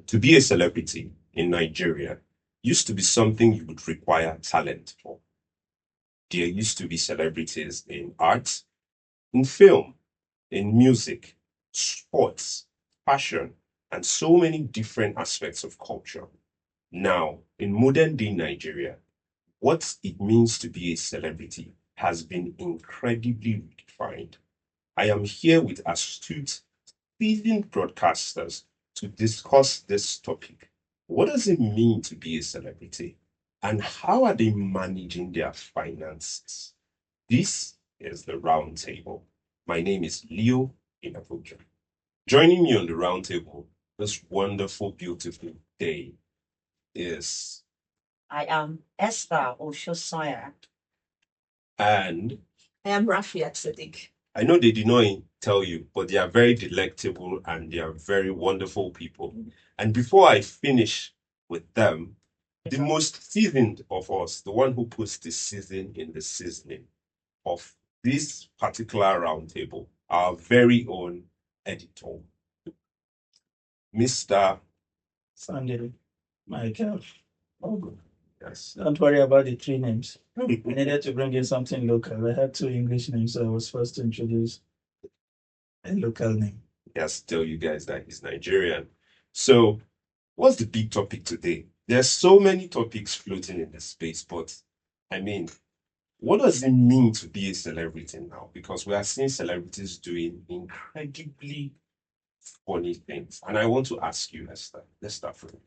To be a celebrity in Nigeria used to be something you would require talent for. There used to be celebrities in art, in film, in music, sports, fashion, and so many different aspects of culture. Now, in modern day Nigeria, what it means to be a celebrity has been incredibly redefined. I am here with astute, seasoned broadcasters to discuss this topic. What does it mean to be a celebrity? And how are they managing their finances? This is the round table. My name is Leo Inapuja. Joining me on the round table this wonderful, beautiful day is I am Esther Oshosoya. and I am Rafiat Sadiq. I know they did not tell you, but they are very delectable and they are very wonderful people. And before I finish with them, the most seasoned of us, the one who puts the season in the seasoning of this particular roundtable, our very own editor, Mr. Sunday, Michael. Oh, good. Yes. Don't worry about the three names. I needed to bring in something local. I had two English names, so I was forced to introduce a local name. Yes, tell you guys that he's Nigerian. So, what's the big topic today? There's so many topics floating in the space, but I mean, what does it mean to be a celebrity now? Because we are seeing celebrities doing incredibly funny things. And I want to ask you, Esther, let's start from you.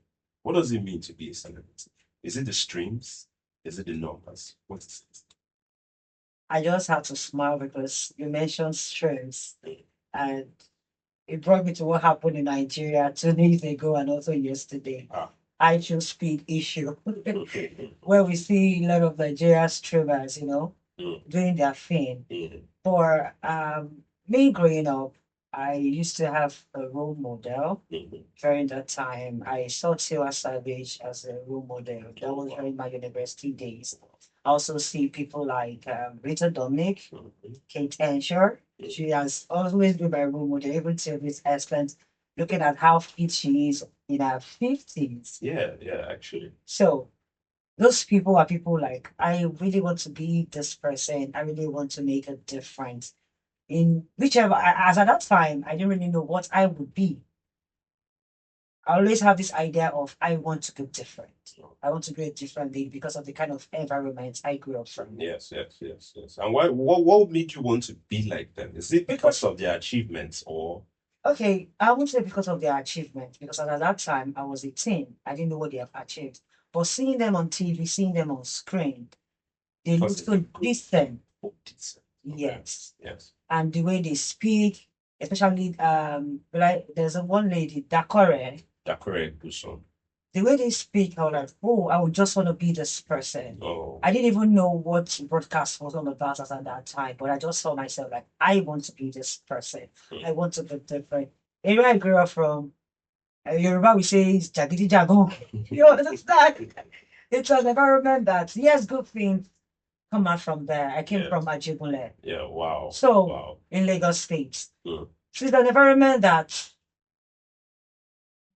What does it mean to be a celebrity? Is it the streams? Is it the numbers? What is it? I just had to smile because you mentioned streams, and it brought me to what happened in Nigeria 2 days ago and also yesterday. I choose speed issue, where we see a lot of Nigerian streamers, doing their thing. For me growing up, I used to have a role model. During that time. I saw Tiwa Savage as a role model. That was during my university days. I also see people like Rita Dominic, Kate Henshaw. She has always been my role model, even till this extent, looking at how fit she is in her 50s. Yeah, actually. So those people are people like, I really want to be this person. I really want to make a difference in whichever, as at that time, I didn't really know what I would be. I always have this idea of I want to be different. I want to be a different league because of the kind of environment I grew up from. Yes. And what made you want to be like them? Is it because of their achievements or? Okay, I won't say because of their achievement, because at that time I was 18. I didn't know what they have achieved. But seeing them on TV, seeing them on screen, they look so decent. Yes. And the way they speak, especially like there's one lady, Dakore. Dakore Buson. The way they speak, I was like, oh, I would just want to be this person. Oh. I didn't even know what broadcast was all about at that time, but I just saw myself like, I want to be this person. I want to be different. And where I grew up from, Yoruba, we say, is Jagidi Jagon. You understand? It's an environment that, yes, good things come out from there. I came from Ajibule. Yeah, wow. So, in Lagos State. So it's an environment that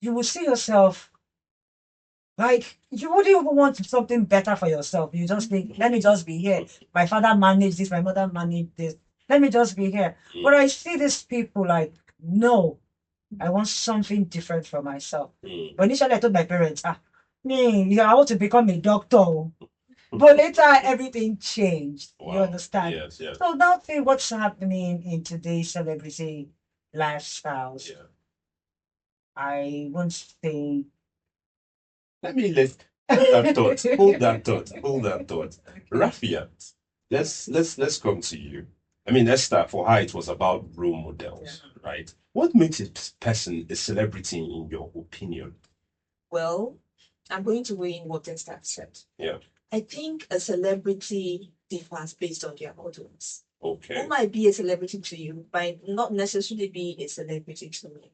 you will see yourself like you wouldn't even want something better for yourself. You just think, let me just be here. My father managed this, my mother managed this. Let me just be here. But I see these people like, no, I want something different for myself. But initially I told my parents, I want to become a doctor. But later everything changed. Wow. You understand? Yes. So now think what's happening in today's celebrity lifestyles. Yeah. I won't say. Let me hold that thought. Rafiat, let's come to you. I mean, let's start for how it was about role models, right? What makes a person a celebrity in your opinion? Well, I'm going to weigh in what Esther said. Yeah. I think a celebrity differs based on their audience. Okay. Who might be a celebrity to you might not necessarily be a celebrity to me.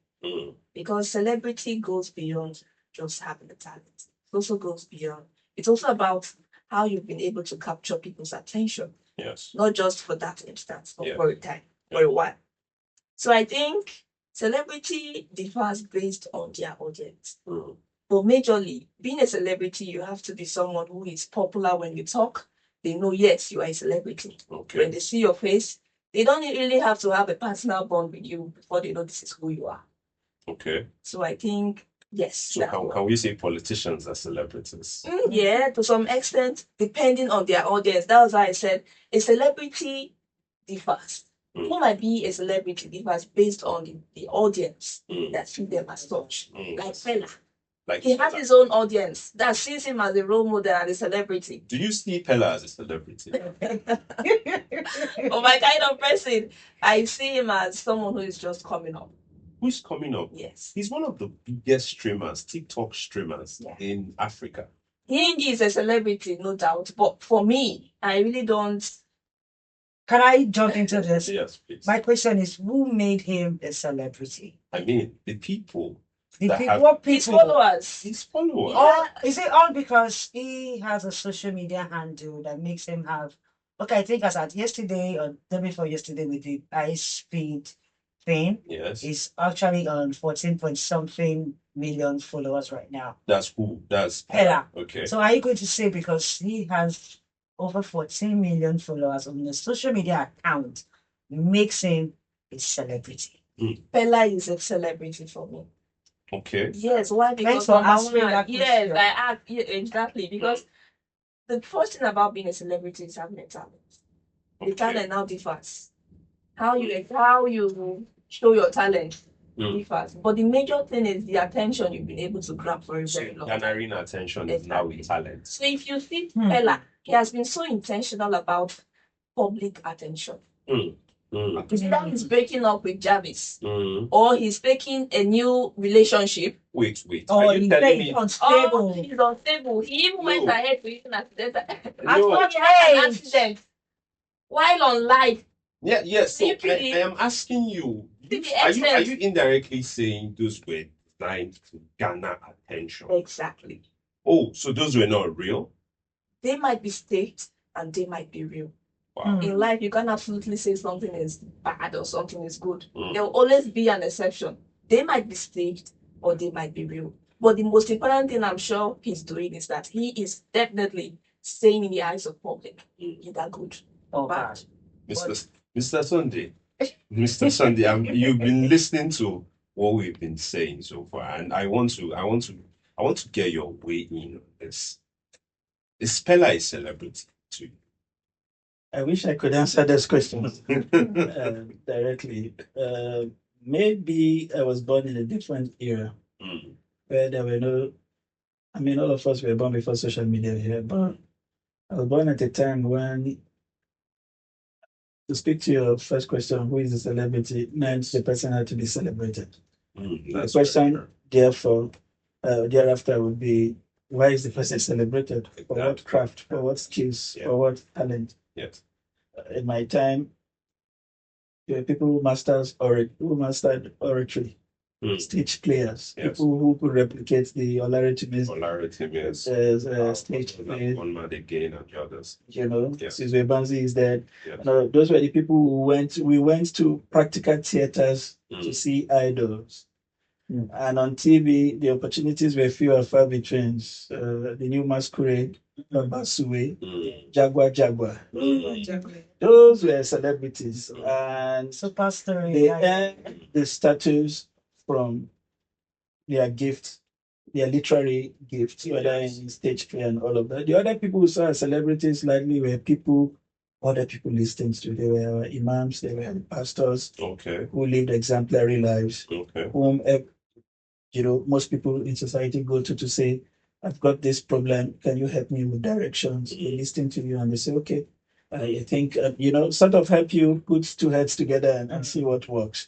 Because celebrity goes beyond just having the talent. It also goes beyond. It's also about how you've been able to capture people's attention. Yes. Not just for that instance, but for a time, for a while. So I think Celebrity differs based on their audience. Mm. But majorly, being a celebrity, you have to be someone who is popular when you talk. They know, yes, you are a celebrity. Okay. When they see your face, they don't really have to have a personal bond with you before they know this is who you are. Okay. So I think, yes. So can we say politicians are celebrities? Yeah, to some extent, depending on their audience. That was why I said a celebrity differs. Who might be a celebrity differs based on the audience that see them as such. Like Peller. He has his own audience that sees him as a role model and a celebrity. Do you see Peller as a celebrity? For my kind of person, I see him as someone who is just coming up. Who's coming up? Yes. He's one of the biggest streamers, TikTok streamers in Africa. He is a celebrity, no doubt. But for me, I really don't. Can I jump into this? Yes, please. My question is, who made him a celebrity? I mean, the people. What people? His followers. His followers. Or is it all because he has a social media handle that makes him have? Okay, I think as at yesterday or the day before yesterday with the high speed thing, Yes. he's actually on 14 point something million followers right now. That's who? That's Peller. Okay. So are you going to say because he has over 14 million followers on the social media account makes him a celebrity? Peller is a celebrity for me. Okay. Yes, why? Because for answering that question. Exactly. Because the first thing about being a celebrity is having a talent. The talent now differs. How you show your talent differs. But the major thing is the attention you've been able to grab for a very long time. Garnering attention is now with talent. So if you see Peller, he has been so intentional about public attention. Either he's breaking up with Jarvis, or he's making a new relationship. Wait. Or he's unstable. He's unstable. He even went ahead with an accident. No. Accident while on live. Yes. So I am asking you. Are you indirectly saying those were designed to garner attention? Exactly. Oh, so those were not real? They might be staged and they might be real. Wow. In life, you can't absolutely say something is bad or something is good. There will always be an exception. They might be staged or they might be real. But the most important thing I'm sure he's doing is that he is definitely staying in the eyes of public. Either good or bad. Mr. Sunday, you've been listening to what we've been saying so far, and I want to get your way in on this. Is Peller a celebrity to you? I wish I could answer this question directly. Maybe I was born in a different era where there were no. I mean, all of us were born before social media here, but I was born at a time when, to speak to your first question, who is a celebrity, meant the person had to be celebrated. The question, therefore, thereafter would be, why is the person celebrated? For what craft? For what skills? For what talent? Yes. In my time, there were people who mastered oratory, stage players, people who could replicate the Olaritimi's stage play. One man again and the others. Sizwe Banzi is dead. Those were the people who we went to practical theaters to see idols. And on TV, the opportunities were few and far between. The New Masquerade, Basue, Jaguar. Those were celebrities. And Superstar. They earned the status from their gifts, their literary gifts, whether in stage play and all of that. The other people who saw as celebrities likely were other people listened to. They were imams, they were pastors who lived exemplary lives, whom most people in society go to say, I've got this problem, can you help me with directions? They listen to you and they say, okay, I think, sort of help you put two heads together and see what works.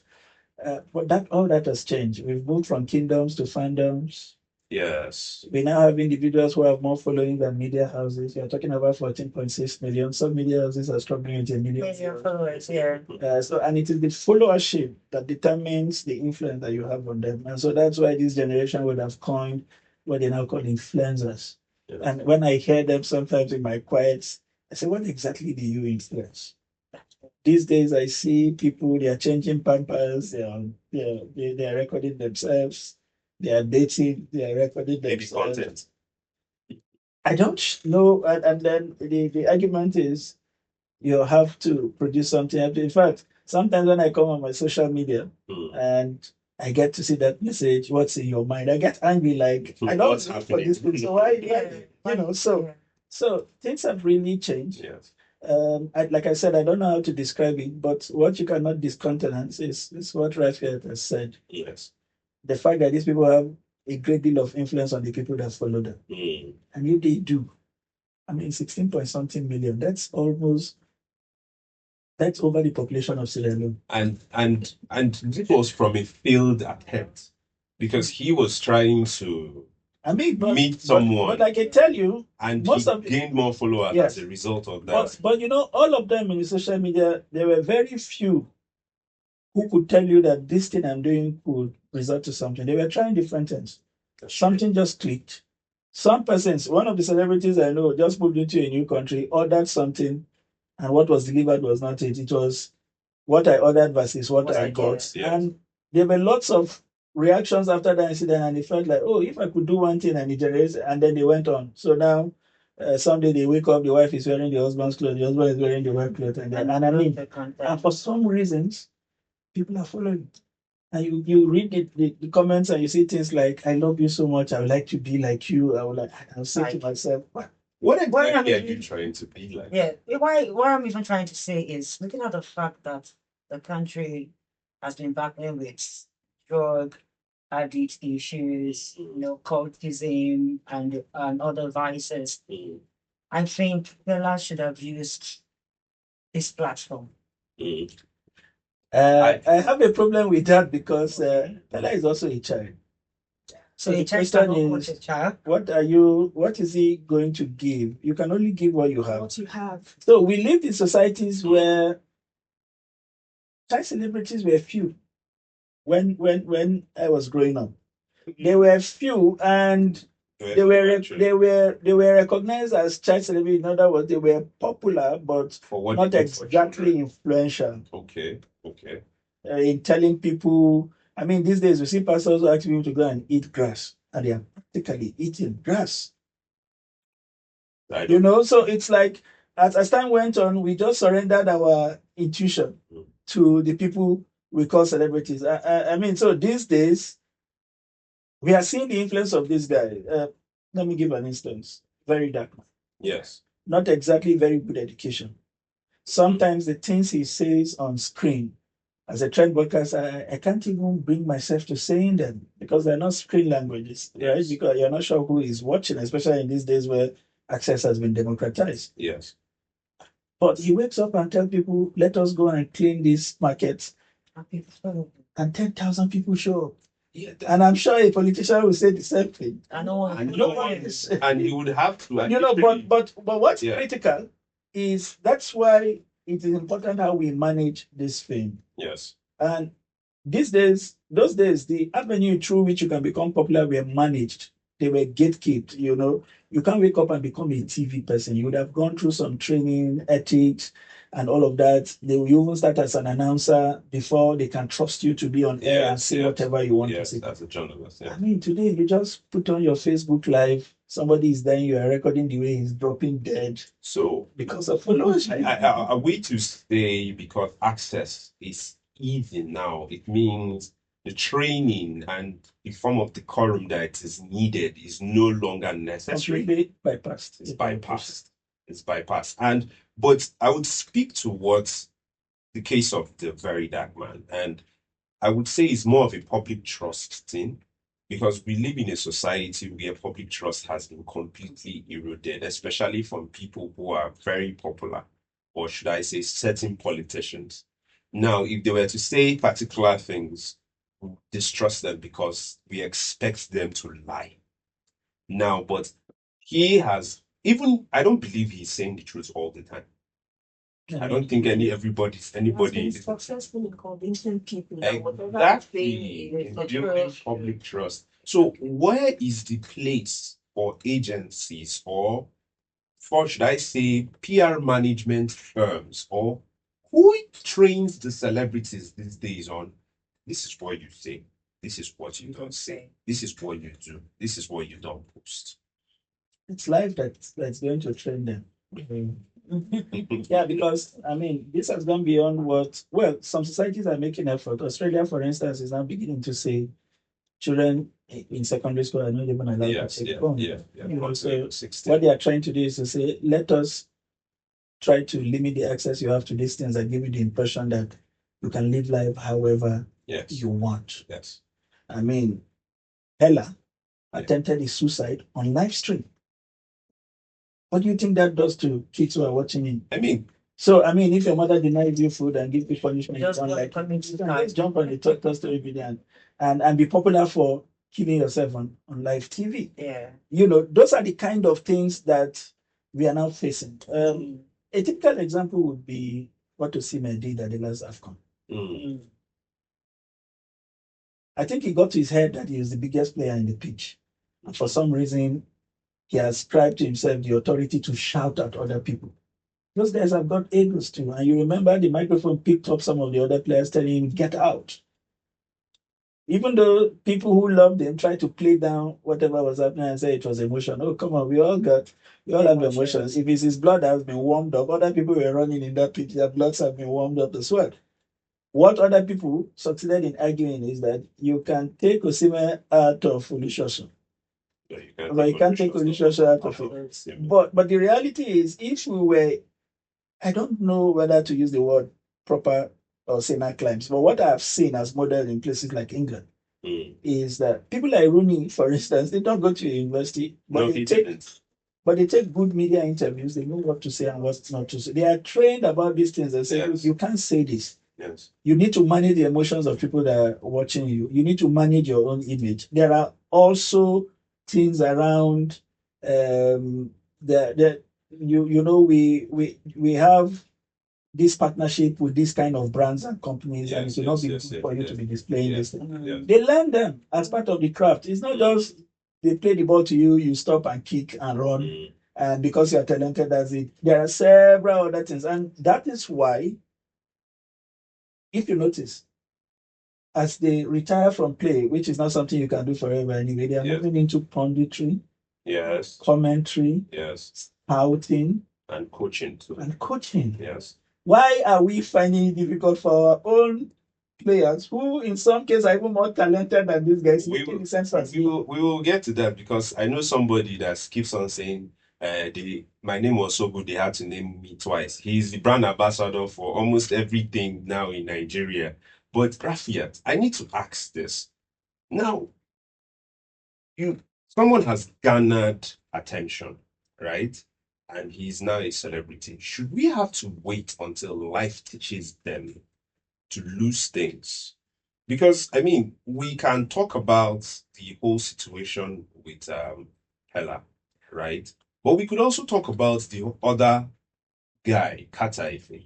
But all that has changed. We've moved from kingdoms to fandoms. Yes. We now have individuals who have more following than media houses. You're talking about 14.6 million. Some media houses are struggling with a million followers. Yeah. And it is the followership that determines the influence that you have on them. And so that's why this generation would have coined what they now call influencers. Yeah. And when I hear them sometimes in my quiets, I say, what exactly do you influence? These days, I see people, they are changing pampers, they are recording themselves, they are dating, they are recording Maybe themselves. content. I don't know. And then the argument is you have to produce something. In fact, sometimes when I come on my social media and I get to see that message, what's in your mind? I get angry, like I don't What's look for this thing. So so things have really changed. Yes. Like I said, I don't know how to describe it, but what you cannot discountenance is what Raphael has said. Yes. The fact that these people have a great deal of influence on the people that follow them. And if they do, I mean, 16 point something million, that's over the population of Sierra Leone. And this was from a failed attempt because he was trying to meet someone. But like I tell you, and most he of gained more followers as a result of that. But you know, all of them in the social media, there were very few who could tell you that this thing I'm doing could result to something. They were trying different things. Something just clicked. Some persons, one of the celebrities I know, just moved into a new country, ordered something, and what was delivered was not it. It was what I ordered versus what I got. Yes. And there were lots of reactions after that incident, and they felt like, oh, if I could do one thing and it generates, and then they went on. So now, someday they wake up, the wife is wearing the husband's clothes, the husband is wearing the wife clothes, and for some reasons, people are following. And you read the comments and you see things like, I love you so much, I would like to be like you. I'll say to myself, what exactly are you trying to be like? Yeah, what I'm even trying to say is looking at the fact that the country has been battling with drug addict issues, cultism and other vices. I think Bella should have used this platform. I have a problem with that because Bella is also a child. So the question is, what is he going to give? You can only give what you have. What you have. So we lived in societies where child celebrities were few. When I was growing up, they were few, and they were recognized as child celebrities. In other words, they were popular, but not exactly influential. Okay. In telling people, I mean, these days we see pastors who ask people to go and eat grass, and they are practically eating grass. So it's like as time went on, we just surrendered our intuition to the people we call celebrities. I mean, so these days we are seeing the influence of this guy. Let me give an instance. Very dark man. Yes. Not exactly very good education. Sometimes the things he says on screen, as a trend broadcaster, I can't even bring myself to saying them because they're not screen languages, right? Because you're not sure who is watching, especially in these days where access has been democratized. Yes. But he wakes up and tells people, let us go and clean these markets. And 10,000 people show up. Yeah, and I'm sure a politician will say the same thing. And you would have to. But what's critical is that's why it is important how we manage this thing. Yes. And those days, the avenue through which you can become popular were managed. They were gatekept. You can't wake up and become a TV person. You would have gone through some training, ethics, and all of that. They will even start as an announcer before they can trust you to be on air and say whatever you want to say. As a journalist. Yeah. I mean, today you just put on your Facebook Live. Somebody is dying. You are recording the way he's dropping dead. So because of followers, a way to say because access is easy now. It means the training and the form of decorum that is needed is no longer necessary. Completely bypassed. It's bypassed. But I would speak towards the case of the very dark man, and I would say it's more of a public trust thing because we live in a society where public trust has been completely eroded, especially from people who are very popular, or should I say certain politicians. Now, if they were to say particular things, we distrust them because we expect them to lie. Now, but I don't believe he's saying the truth all the time. I don't think anybody is successful in convincing people exactly in building public trust. So where is the place for agencies or for should I say PR management firms or who trains the celebrities these days on this is what you say, this is what you don't say, this is what you do, this is what you don't post? It's life that's going to train them. Yeah, because I mean, this has gone beyond what. Well, some societies are making effort. Australia, for instance, is now beginning to say children in secondary school are not even allowed to take phone. So 16. what they are trying to do is to say, let us try to limit the access you have to these things and give you the impression that you can live life however you want. Yes. I mean, Peller attempted his suicide on live stream. What do you think that does to kids who are watching him? I mean, if your mother denies you food and gives you punishment, Just you don't like come into it, let's jump on the Toy Story video and be popular for killing yourself on live TV. Yeah. Those are the kind of things that we are now facing. A typical example would be what Osimhen did at the last AFCON. I think he got to his head that he was the biggest player in the pitch. And for some reason, he ascribed to himself the authority to shout at other people. Those guys have got egos too. And you remember the microphone picked up some of the other players telling him, get out. Even though people who loved him tried to play down whatever was happening and say it was emotion. Oh, come on, we all have emotions. If it's his blood that has been warmed up, other people were running in that pit, their bloods have been warmed up as well. What other people succeeded in arguing is that you can take Osimhen out of Olusoso. But you can't take Olusoso out of it. But the reality is, if we were, I don't know whether to use the word proper or Sena climbs, but what I've seen as model in places like England is that people like Rooney, for instance, they don't go to university, but they take good media interviews. They know what to say and what not to say. They are trained about these things and say, you can't say this. Yes. You need to manage the emotions of people that are watching you. You need to manage your own image. There are also things around we have this partnership with this kind of brands and companies, and it will not be good for you to be displaying this thing. Yes. They learn them as part of the craft. It's not just they play the ball to you, you stop and kick and run, and because you are talented, that's it. There are several other things, and that is why, if you notice, as they retire from play, which is not something you can do forever anyway, they are moving into punditry, commentary, scouting, and coaching too. Yes. Why are we finding it difficult for our own players who, in some cases, are even more talented than these guys? We will get to that, because I know somebody that keeps on saying, my name was so good, they had to name me twice. He's the brand ambassador for almost everything now in Nigeria. But Rafiat, I need to ask this. Now, someone has garnered attention, right? And he's now a celebrity. Should we have to wait until life teaches them to lose things? Because, I mean, we can talk about the whole situation with Peller, right? But we could also talk about the other guy, Carter Efe.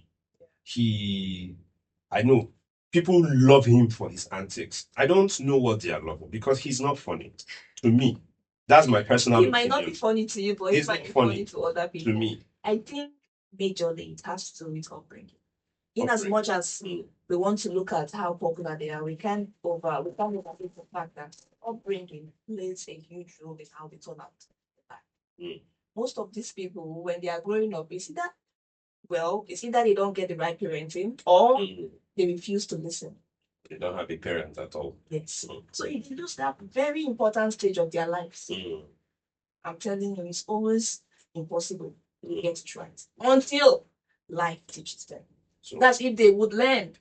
I know people love him for his antics. I don't know what they are loving, because he's not funny to me. That's my personal opinion. He might not be funny to you, but he might be funny to other people. To me. I think majorly it has to do with upbringing. In as much as we want to look at how popular they are, we can't overlook the fact that upbringing plays a huge role in how they turn out. Most of these people, when they are growing up, it's either they don't get the right parenting, or they refuse to listen. They don't have a parent at all. Yes. So if you lose that very important stage of their lives, I'm telling you, it's always impossible to get it right until life teaches them. So that's if they would learn.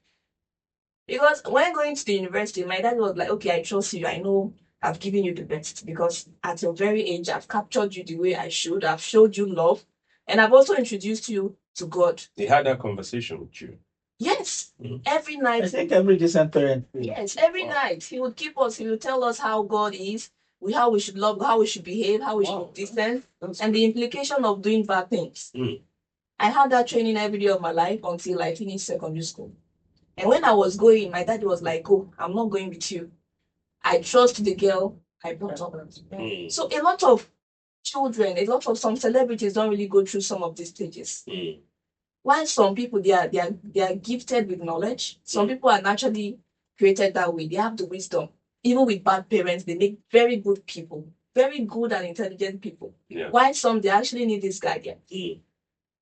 Because when going to the university, my dad was like, okay, I trust you. I know I've given you the best, because at a very age, I've captured you the way I should. I've showed you love. And I've also introduced you to God. He had that conversation with you. Yes. Every night. I think every decent parent. Yes, every night. He would tell us how God is, how we should love, how we should behave, how we should be decent, and the implication of doing bad things. I had that training every day of my life until I finished secondary school. And when I was going, my dad was like, oh, I'm not going with you. I trust the girl I brought up. So a lot of children, some celebrities don't really go through some of these stages. While some people they are gifted with knowledge, some people are naturally created that way. They have the wisdom. Even with bad parents, they make very good people, very good and intelligent people. Yeah. While some they actually need this guidance.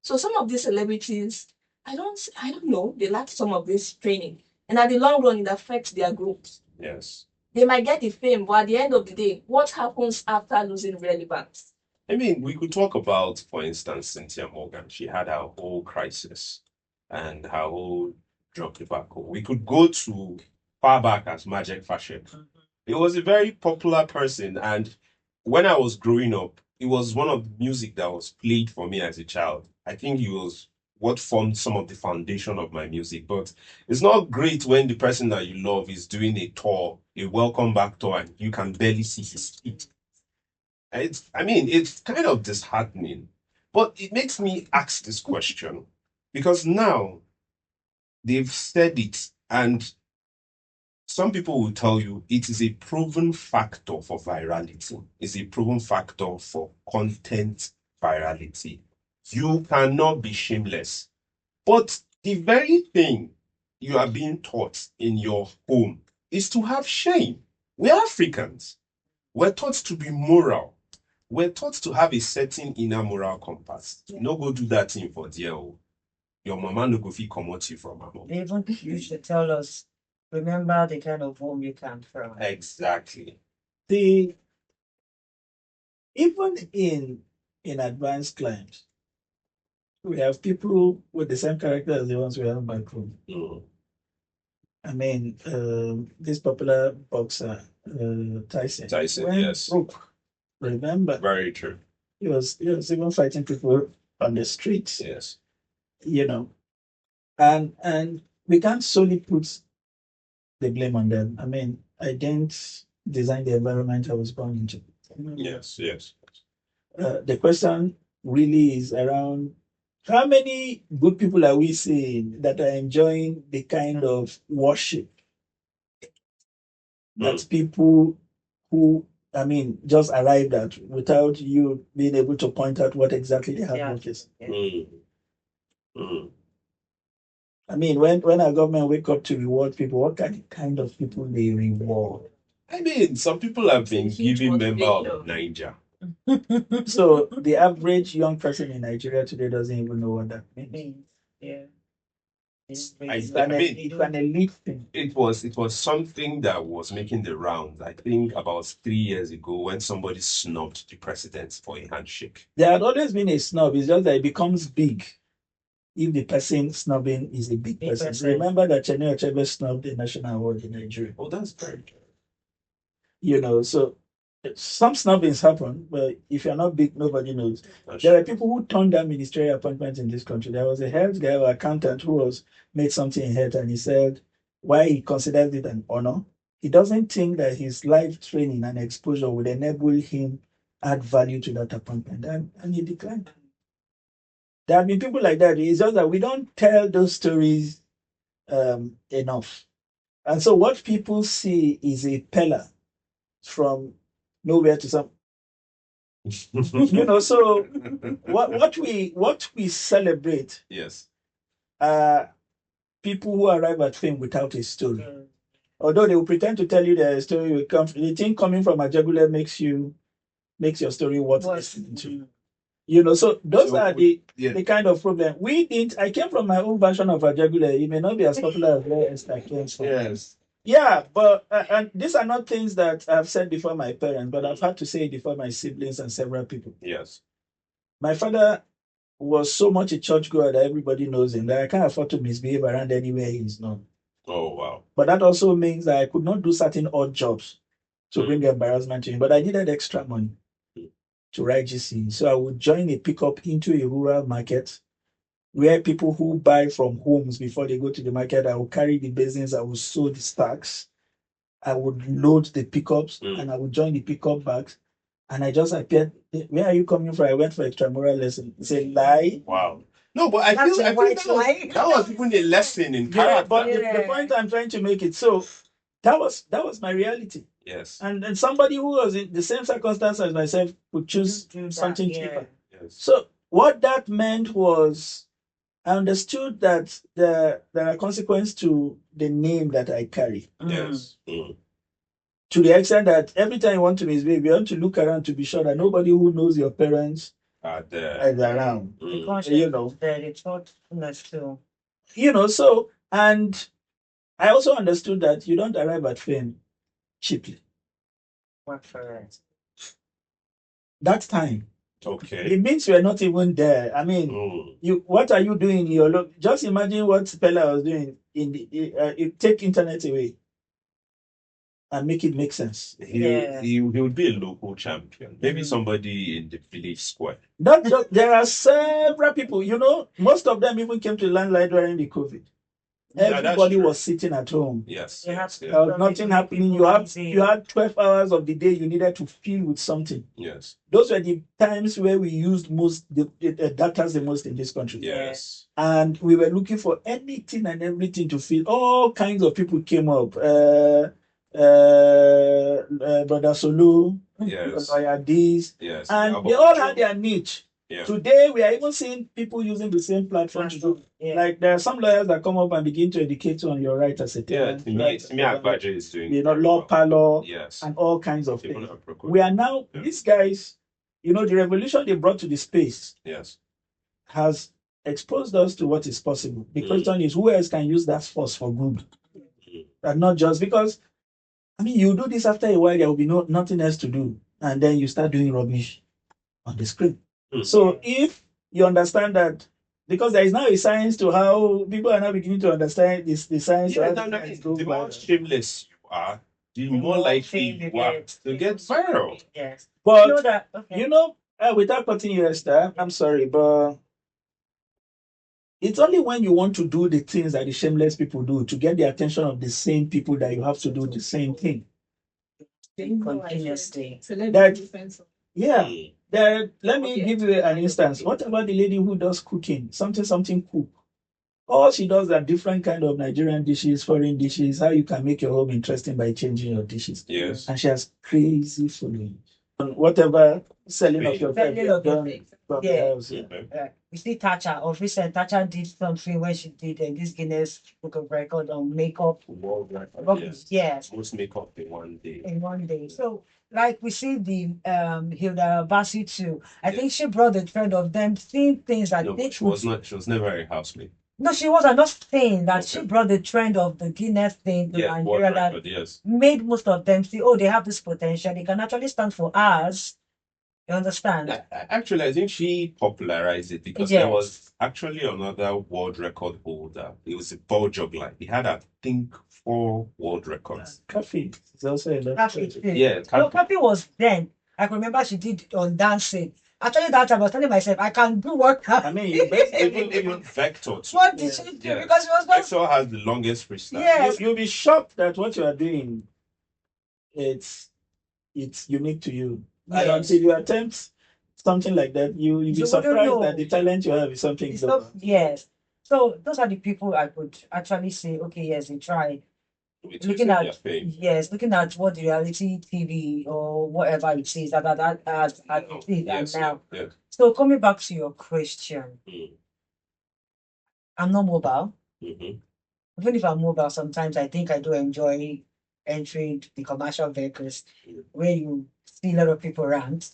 So some of these celebrities, I don't know, they lack some of this training, and at the long run, it affects their growth. Yes. They might get the fame, but at the end of the day, what happens after losing relevance? I mean, we could talk about, for instance, Cynthia Morgan. She had her whole crisis and her whole drug debacle. We could go to far back as Magic Fashion. He was a very popular person, and when I was growing up, it was one of the music that was played for me as a child. I think he was what formed some of the foundation of my music. But it's not great when the person that you love is doing a tour, a welcome back tour, and you can barely see his feet. It's kind of disheartening. But it makes me ask this question because now they've said it, and some people will tell you it is a proven factor for virality. It's a proven factor for content virality. You cannot be shameless. But the very thing you are being taught in your home is to have shame. We're Africans. We're taught to be moral. We're taught to have a certain inner moral compass. Yeah. No go do that thing for dear. Your mama no go fit comot you from her home. They even used to tell us, remember the kind of home you come from. Exactly. Even in advanced climes, we have people with the same character as the ones we have back home. I mean, this popular boxer, Tyson. Tyson, went yes. broke. Remember? Very true. He was even fighting people on the streets. Yes. And we can't solely put the blame on them. I mean, I didn't design the environment I was born into. Yes. The question really is around how many good people are we seeing that are enjoying the kind of worship that people who, just arrived at without you being able to point out what exactly they have noticed. I mean, when our government wake up to reward people, what kind of people they reward? I mean, some people have been giving member of Niger. So the average young person in Nigeria today doesn't even know what that means. Yeah. It's an elite thing. It was something that was making the rounds. I think about 3 years ago when somebody snubbed the president for a handshake. There had always been a snub. It's just that it becomes big if the person snubbing is a big person. Remember that Chinua Achebe snubbed the national award in Nigeria. Oh, that's very good. So some snubbings happen, but if you're not big, nobody knows. There are people who turned down ministerial appointments in this country. There was a health guy or accountant who made something in health, and he said why he considers it an honor. He doesn't think that his life training and exposure would enable him add value to that appointment, and he declined. There have been people like that. It's just that we don't tell those stories enough. And so what people see is a Peller from nowhere to some. So what we celebrate, yes, are people who arrive at fame without a story. Although they will pretend to tell you their story will come, the thing coming from a jugular makes your story worth listening to. So those are the kind of problem. I came from my own version of a jugular. It may not be as popular as where Esther came from. Yes. Yeah, but and these are not things that I've said before my parents, but I've had to say it before my siblings and several people. Yes. My father was so much a churchgoer that everybody knows him that I can't afford to misbehave around anywhere he's known. Oh, wow. But that also means that I could not do certain odd jobs to bring embarrassment to him. But I needed extra money to write GC. So I would join a pickup into a rural market where people who buy from homes before they go to the market, I would carry the business, I would sew the stacks, I would load the pickups, and I would join the pickup bags. And I just appeared, where are you coming from? I went for extramural lesson. It's a lie. Wow. No, but I feel that was even a lesson in character. Yeah, but the point I'm trying to make it, so that was my reality. Yes. And somebody who was in the same circumstance as myself would choose something cheaper. Yes. So what that meant was I understood that there are consequences to the name that I carry. Yes. To the extent that every time you want to misbehave, you want to look around to be sure that nobody who knows your parents is around. You know. The thoughtfulness too. You know, so, and I also understood that you don't arrive at fame cheaply. Work for it. That time. Okay. It means you are not even there. I mean, what are you doing in your look? Just imagine what Peller was doing in the take internet away and make it make sense. He would be a local champion. Maybe somebody in the village square. There are several people, you know, most of them even came to Landline during the COVID. Everybody was sitting at home. Yes. Nothing happening. You had 12 hours of the day you needed to fill with something. Yes. Those were the times where we used the data the most in this country. Yes. And we were looking for anything and everything to fill. All kinds of people came up. Brother Solo, Lawyer D's, and they all had their niche. Yeah. Today, we are even seeing people using the same platform to do. Like, there are some lawyers that come up and begin to educate you on your right as a tenant. Is doing, you know, law parlor, and all kinds of things. We are now, these guys, you know, the revolution they brought to the space has exposed us to what is possible. The question is, who else can use that force for good? And not just because, I mean, you do this after a while, there will be nothing else to do. And then you start doing rubbish on the screen. So if you understand that, because there is now a science to how people are now beginning to understand the science. The more shameless you are, the more likely you are to get viral. Yes. But, you know, without cutting you, Esther, I'm sorry, but it's only when you want to do the things that the shameless people do to get the attention of the same people that you have to do the same thing. Continuously. Let me give you an instance. What about the lady who does cooking? Something cook. All she does are different kind of Nigerian dishes, foreign dishes, how you can make your home interesting by changing your dishes. Yes. And she has crazy following. Whatever selling of your house. We see Thatcher, of recent Thatcher did something when she did this Guinness Book of Record on makeup. World record. Yes. Most makeup in one day. So, like we see the Hilda Bassi too. I think she brought the trend of them seeing things that she was never a housemaid. No, she was. I'm not saying that she brought the trend of the Guinness thing to Nigeria that made most of them see, oh, they have this potential. They can actually stand for us. You understand? Actually, I think she popularized it because there was actually another world record holder. It was a ball juggler. He had, I think, 4 world records. Coffee. It's also Coffee was then. I can remember she did on dancing. Actually, that time I was telling myself, I can do work. I mean, even Vector too. What did she do? Because she was not... Vector has the longest freestyle. Yes. You'll be shocked that what you are doing, it's unique to you. Yes. And until you attempt something like that, you'll be surprised that the talent you have is something. Yes. So those are the people I could actually say, okay, yes, they tried. Looking at what the reality TV or whatever it is now. Yeah. So coming back to your question, I'm not mobile. Even if I'm mobile, sometimes I think I do enjoy entering the commercial vehicles where you see a lot of people around.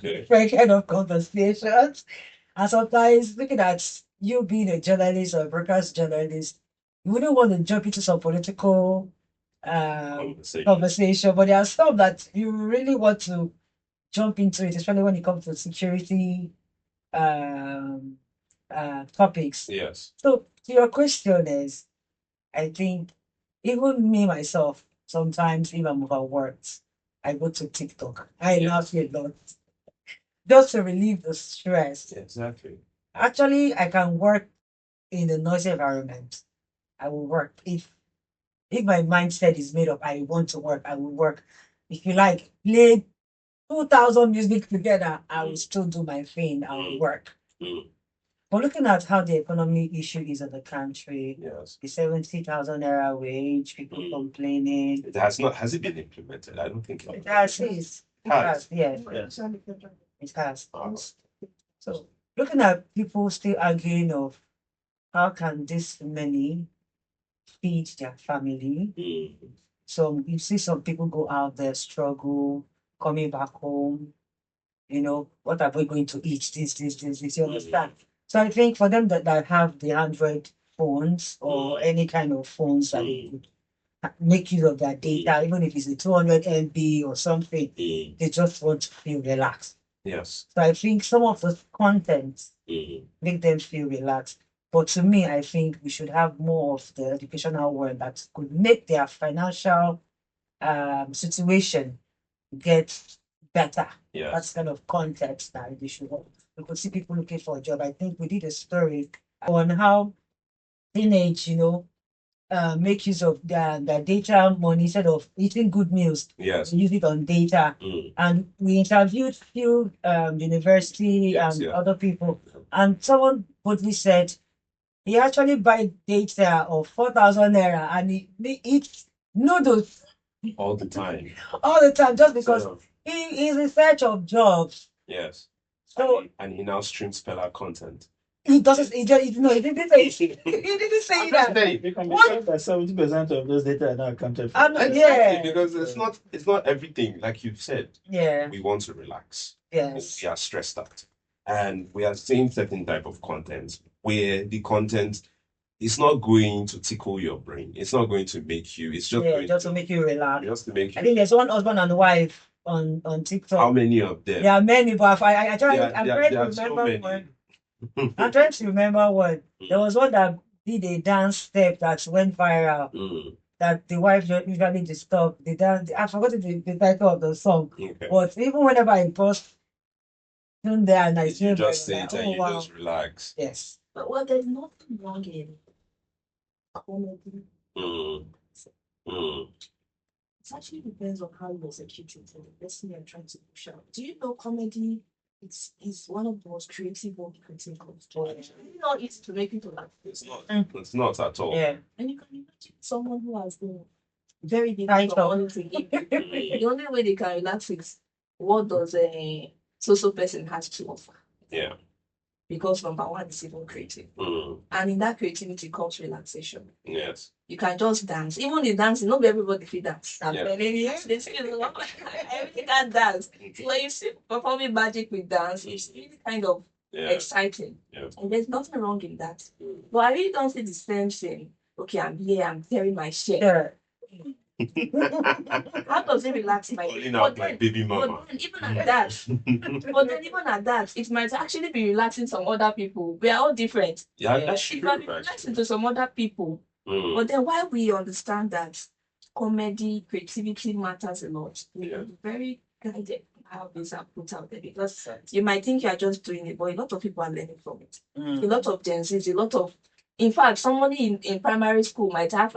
Different kind of conversations. And sometimes looking at you being a journalist or a broadcast journalist, you wouldn't want to jump into some political conversation, but there are some that you really want to jump into it, especially when it comes to security topics. Yes. So your question is, I think even me myself, sometimes if I'm overworked, I go to TikTok. I laugh a lot. Just to relieve the stress. Exactly. Actually, I can work in a noisy environment. I will work. If my mindset is made up, I want to work, I will work. If you like, play 2,000 music together, I will still do my thing, I will work. But looking at how the economy issue is in the country, the 70,000 naira wage, people complaining. Has it been implemented? I don't think it has. It has. So looking at people still arguing of how can this money feed their family? So you see some people go out there, struggle, coming back home, what are we going to eat? This, you understand? So I think for them that have the Android phones or any kind of phones that they could make use of their data, even if it's a 200 MB or something, they just want to feel relaxed. Yes. So I think some of the content make them feel relaxed. But to me, I think we should have more of the educational work that could make their financial situation get better. Yes. That's kind of context that they should have. We could see people looking for a job. I think we did a story on how teenage, make use of their data money instead of eating good meals. Yes. They use it on data. And we interviewed few university and other people, and someone boldly said he actually buy data of 4,000 naira and he eats noodles all the time. All the time, just because he is in search of jobs. Yes. So and he now streams Peller content. He doesn't. He just no. He didn't say. He didn't say that. You can be sure that 70% of those data are not accounted for. Yeah, because it's not everything like you've said. Yeah. We want to relax. Yes. We are stressed out, and we are seeing certain type of content where the content is not going to tickle your brain. It's not going to make you. It's just going just to make you relax. Just to make you. I think there's one husband and wife on TikTok. How many of them? There are many, but I'm trying to remember so one. I'm trying to remember one. There was one that did a dance step that went viral. That the wife usually disturbed the dance. I forgot the title of the song. Okay. But even whenever I post there and I you just say it and you just relax. Yes. But well, there's nothing wrong in comedy. It actually depends on how you execute it and the person you're trying to push out. Do you know comedy is one of the most creative work you can think of? It's not easy to make people laugh. It's not. It's not at all. Yeah. And you can imagine someone who has been very difficult money to give you. The only way they can relax is what does a social person has to offer. Yeah. Because number one is even creative. And in that creativity comes relaxation. Yes. You can just dance. Even in dancing, not everybody can dance. Yes. Everybody can dance. So when you see performing magic with dance, it's really kind of exciting. Yeah. And there's nothing wrong in that. But I really don't see the same thing. Okay, I'm here, I'm tearing my share. How does it relax my baby mama? But then even at that, it might actually be relaxing some other people. We are all different. Yeah, that's true. It might be relaxing to some other people. But then while we understand that comedy, creativity matters a lot, we are very guided how these are put out there, because you might think you are just doing it, but a lot of people are learning from it. A lot of Gen Zs, in fact, somebody in primary school might have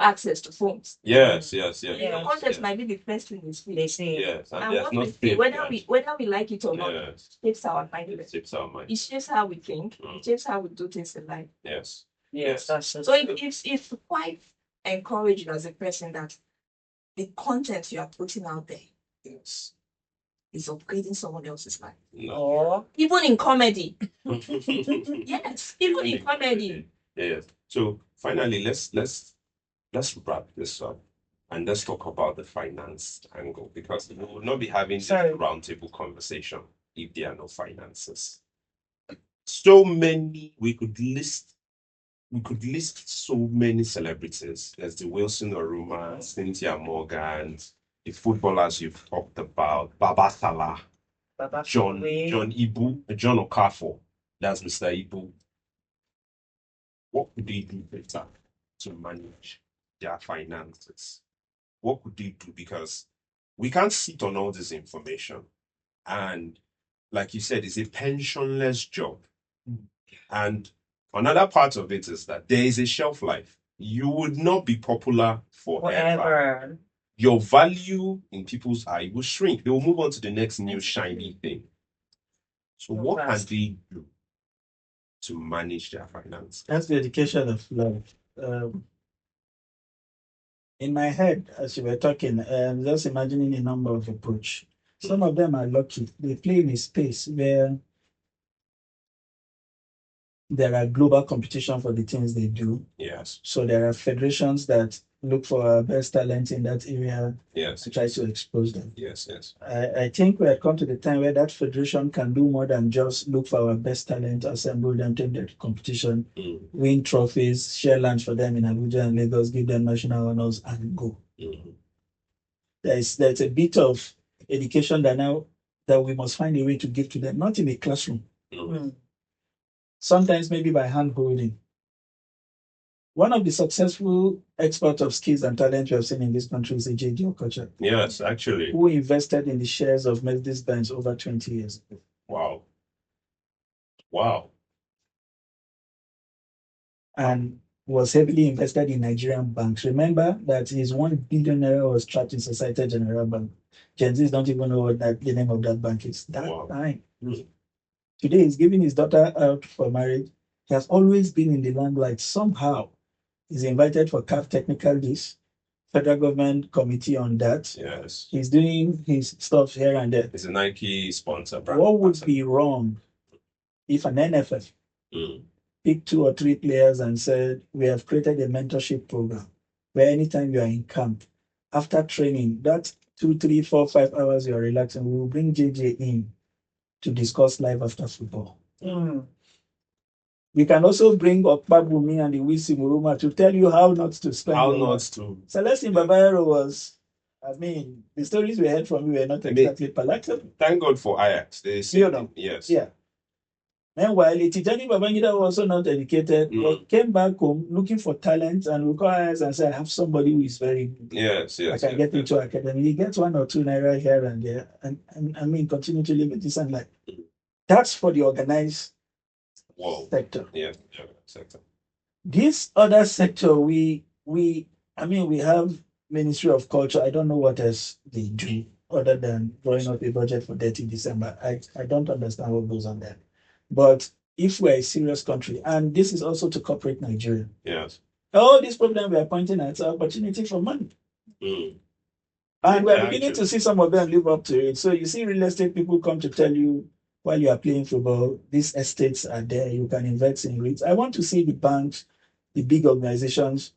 access to phones. Yes. The content might be the first thing we see. They say. Yes, and what we see, whether we like it or not, shapes our mind. It shapes how we think. It shapes how we do things in life. Yes. That's so it's quite encouraging as a person that the content you are putting out there is upgrading someone else's life. No. Even in comedy. Yes, even in comedy. Yes. So finally, let's wrap this up and let's talk about the finance angle, because we will not be having this roundtable conversation if there are no finances. So many we could list so many celebrities. There's the Wilson Oruma, Cynthia Morgan, the footballers you've talked about, Baba Salah, John Okafor, that's Mr. Ibu. What could they do better to manage their finances? What could they do? Because we can't sit on all this information. And like you said, it's a pensionless job. And another part of it is that there is a shelf life. You would not be popular forever. Your value in people's eye will shrink. They will move on to the next new shiny thing. So what can they do to manage their finance? That's the education of love. In my head, as you were talking, I'm just imagining a number of approach. Some of them are lucky. They play in a space where there are global competition for the things they do. Yes. So there are federations that look for our best talent in that area Yes. to try to expose them. Yes. Yes. I think we have come to the time where that federation can do more than just look for our best talent, assemble them, take them to competition, win trophies, share lunch for them in Abuja and Lagos, give them national honors, and go. There's a bit of education that we must find a way to give to them, not in a classroom. Sometimes maybe by hand holding. One of the successful experts of skills and talent we have seen in this country is J.D. Okocha. Yes, actually. Who invested in the shares of Mercedes-Benz over 20 years ago. Wow. Wow. And was heavily invested in Nigerian banks. Remember that his $1 billion was trapped in Societe Generale Bank. Gen Zs don't even know what the name of that bank is. That time. Today he's giving his daughter out for marriage. He has always been in the limelight somehow. He's invited for CAF technical this, federal government committee on that. Yes. He's doing his stuff here and there. He's a Nike sponsor. What would be wrong if an NFF picked 2 or 3 players and said, we have created a mentorship program where anytime you are in camp, after training, that 2, 3, 4, 5 hours you are relaxing, we will bring JJ in to discuss life after football. We can also bring Okpabumi and the Wisi Muruma to tell you how not to spend How your not money. to. Celestine Babayaro was, the stories we heard from you were not exactly palatable. Thank God for Ajax. They see yes. Yeah. Meanwhile, Tijani Babangida was also not educated, but came back home looking for talent and requires and said, I have somebody who is very good. Yes. I can get into academy. He gets 1 or 2 naira here and there, and continue to live a decent life. That's for the organized sector. Yeah, sector. This other sector, we have Ministry of Culture. I don't know what else they do other than drawing up a budget for 30 December. I don't understand what goes on there. But if we're a serious country, and this is also to corporate Nigeria. Yes. All these problems we are pointing at are opportunity for money. And we're beginning to see some of them live up to it. So you see real estate people come to tell you while you are playing football, these estates are there, you can invest in REITs. I want to see the banks, the big organizations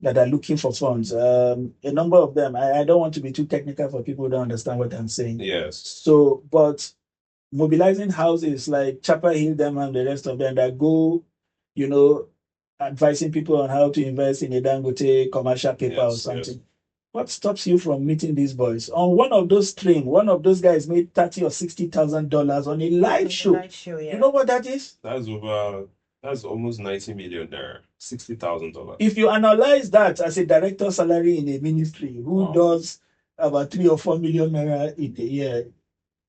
that are looking for funds. A number of them, I don't want to be too technical for people who don't understand what I'm saying. Yes. So, but mobilizing houses like Chapel Hill, them and the rest of them that go, advising people on how to invest in a Dangote commercial paper or something. Yes. What stops you from meeting these boys? On one of those streams, one of those guys made $30,000 or $60,000 on a live show. Yeah. You know what that is? That's almost 90 million there. $60,000. If you analyze that as a director salary in a ministry who does about 3 or 4 million naira in a year.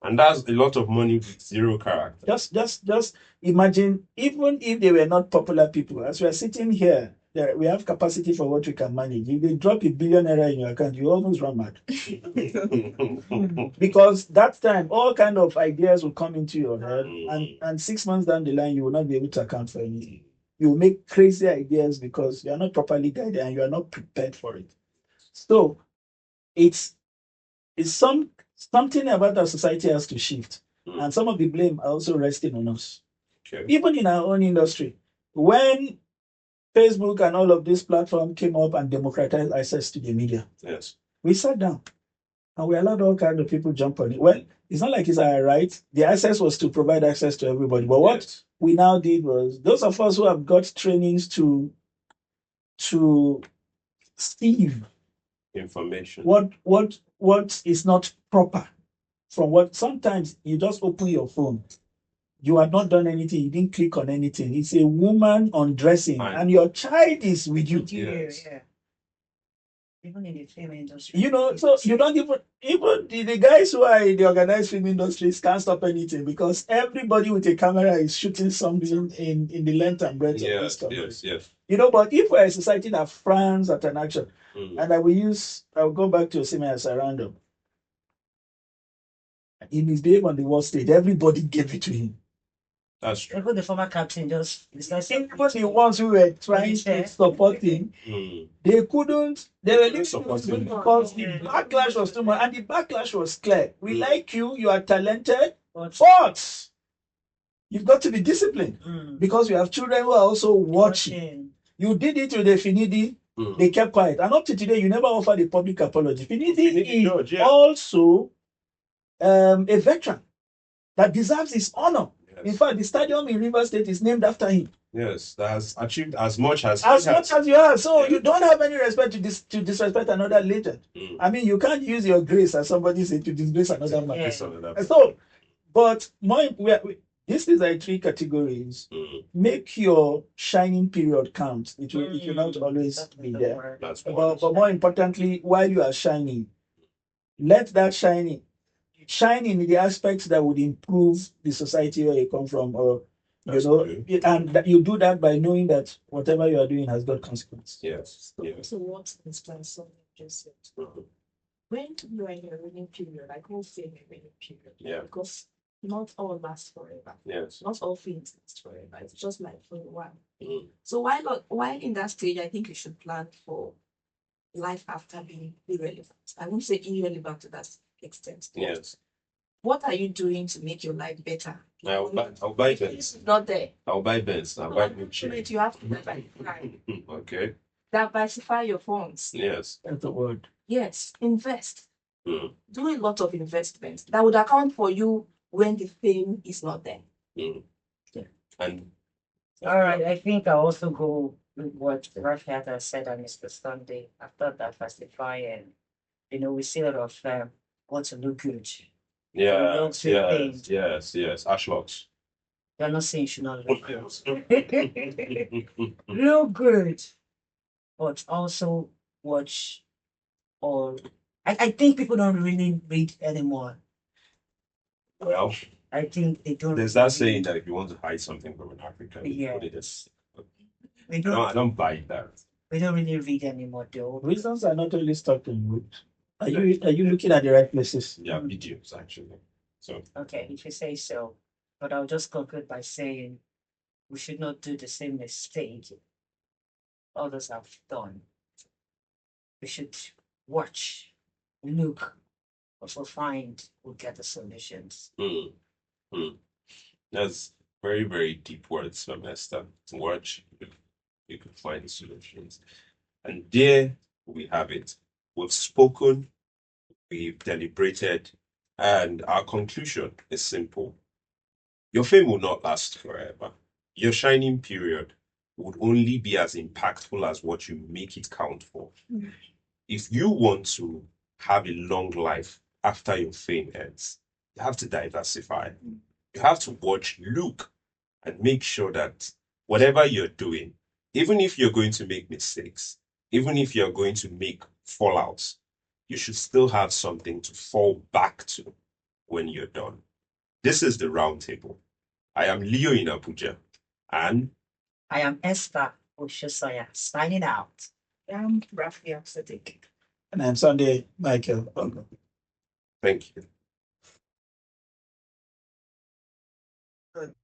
And that's a lot of money with zero character. Just imagine, even if they were not popular people, as we are sitting here, we have capacity for what we can manage. If they drop $1 billion in your account, you almost run mad. Because that time, all kind of ideas will come into your head, and 6 months down the line, you will not be able to account for anything. You will make crazy ideas because you are not properly guided and you are not prepared for it. So it's something about our society has to shift. And some of the blame are also resting on us. Okay. Even in our own industry. When Facebook and all of these platforms came up and democratized access to the media, yes, we sat down and we allowed all kinds of people jump on it. Well, it's not like it's our right. The access was to provide access to everybody. But what we now did was, those of us who have got trainings to sieve information, what is not proper from what sometimes you just open your phone. You have not done anything. You didn't click on anything. It's a woman undressing, and your child is with you. Yes. Yeah. Even in the film industry. So you don't even the guys who are in the organized film industries can't stop anything because everybody with a camera is shooting something in the length and breadth of this country. Yes. But if we're a society that frowns at an action, and I'll go back to Osime as a random. He misbehaved on the world stage. Everybody gave it to him. That's true. Even the former captain even the ones who were trying to support him, they couldn't. They were not support him because the backlash was too much, and the backlash was clear. We like you. You are talented, but You've got to be disciplined because you have children who are also watching. You did it with the Finidi, they kept quiet. And up to today, you never offered a public apology. Finidi is George, also a veteran that deserves his honor. Yes. In fact, the stadium in River State is named after him. Yes, that's achieved as much as you have. So you don't have any respect to disrespect another legend. I mean, you can't use your grace, as somebody said, to disgrace another man. Yeah. So, but this is like 3 categories. Make your shining period count. It will not always be there. But more importantly, while you are shining, let that shine in the aspects that would improve the society where you come from, or and that you do that by knowing that whatever you are doing has got consequence. Yes. So what inspires something just said? When you are in a raining period, I can't say a raining period. Yeah. Because not all lasts forever. Yes. Not all things last forever. It's just like for a while. So while in that stage, I think you should plan for life after being irrelevant. I won't say irrelevant to that extent. Yes. What are you doing to make your life better? I'll buy Benz. Not there. I'll buy Benz. I'll buy Gucci. You have to diversify. Okay. Diversify your funds. Yes. That's the word. Yes. Invest. Do a lot of investments that would account for you when the fame is not there. Yeah. And all right, I think I'll also go with what Raffiat has said on Mr. Sunday. After diversifying, we see a lot of want to look good. Yes. Ashlocks. You're not saying you should not look good. Look good. But also watch all. I think people don't really read anymore. Well, I think they don't. There's that saying that if you want to hide something from an African, put it as. I don't buy that. We don't really read anymore, though. Reasons are not only stuck in wood. Are you looking at the right places? Yeah, videos actually. So okay, if you say so. But I'll just conclude by saying we should not do the same mistake others have done. We should watch, look, also find, we'll get the solutions. That's very, very deep words from Esther. Watch, you can find the solutions. And there we have it. We've spoken, we've deliberated, and our conclusion is simple. Your fame will not last forever. Your shining period would only be as impactful as what you make it count for. If you want to have a long life after your fame ends, you have to diversify. You have to watch, look, and make sure that whatever you're doing, even if you're going to make mistakes, even if you're going to make fallouts, you should still have something to fall back to when you're done. This is the Roundtable. I am Leo in Abuja, and I am Esther Oshosoya, signing out. I'm Rafia Sadiq. And I'm Sunday Michael. Thank you. Good.